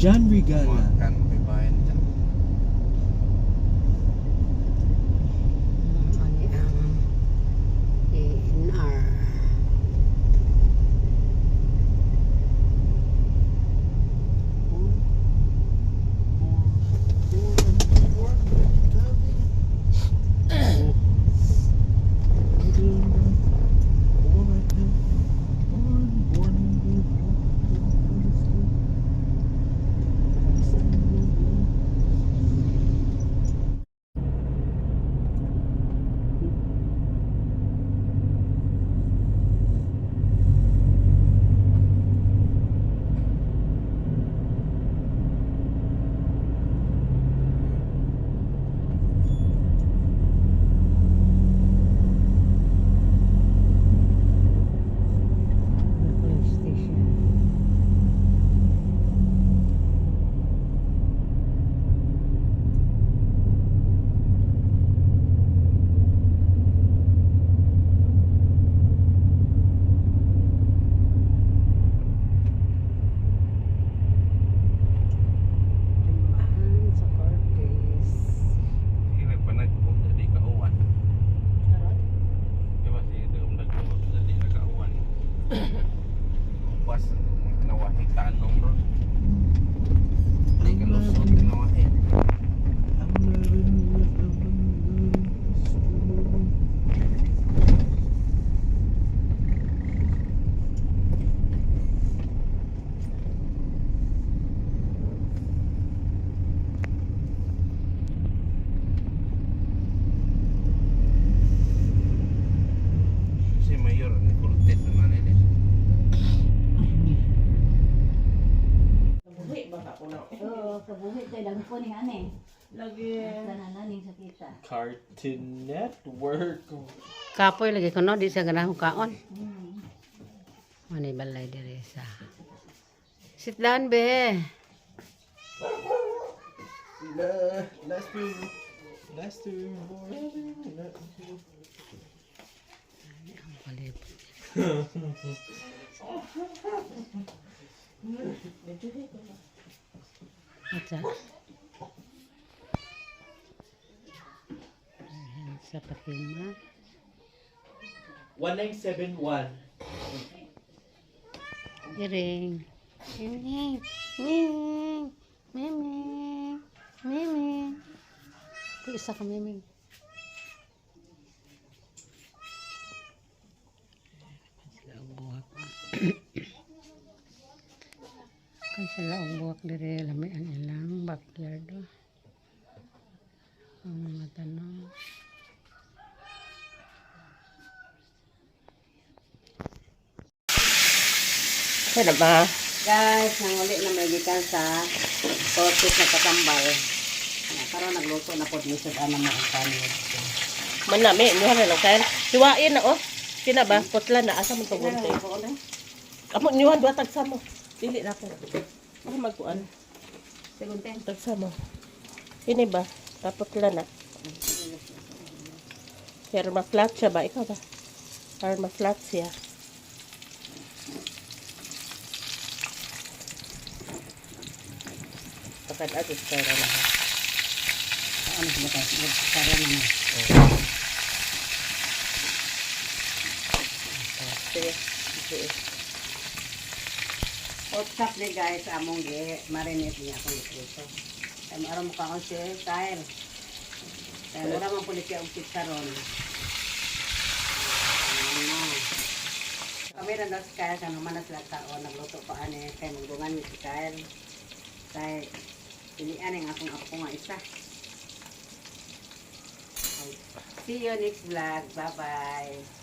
John Regala. Makan may bayan dyan. Ani ang ANR. Police station. Jumahan sa Cortez. Hindi nagpanagpong dali kauwan. Karon? Diba si Dugong nagpong dali na kauwan. Upas nawahi tanong bro. Hindi ka lusot nawahi. Si Mayor ni Cortez naman ini. Buhi ba ka kuno? Oo, kabuhi tayo lang po ni ane. Lagi. Sana ning sakita. Cartoon Network. Kapoy lagi ko no, di sa ganang kaon. Manay balay diri sa. Sit down be. Nice to Ang palibot. Atsa. Ayan, sa Fatima. 1971. Iring. Miming. Miming. Miming. Miming. Ito isa ka miming. Sila ang buhak. Kan sila ang buhak diri lami ang ilang backyard. Ang mga tanong. Sana ba? Guys, nanguli na may gikan sa Cortez na katambal. Karon nagluto na po ni sa ana mo ang kanin. Manami, niya na lang kain. Hiwain na oh. Kina ba? Putla na asa mo to gunte. Amo niwan duha tagsa mo. Dili na ko. Ako magkuan. Segunten. Tagsa mo. Kini ba? Taputla na. Pero ma-flat siya ba? Ikaw ba? Or ma-flat siya. Kapag atis kaya na lahat. Ano ba tayo? Para na na. Sige. Sige. What's up ni guys? Among marinate niya akong ito. Kaya maram mo ka si Kyle. Kaya mura man pulit yung pizza ron. Kami rin daw si Kyle. Kaya naman na sila tao. Nagluto pa ane. Kaya magdungan ni si Kyle. Kaya pilihan ang akong ako nga isa. See you next vlog. Bye-bye.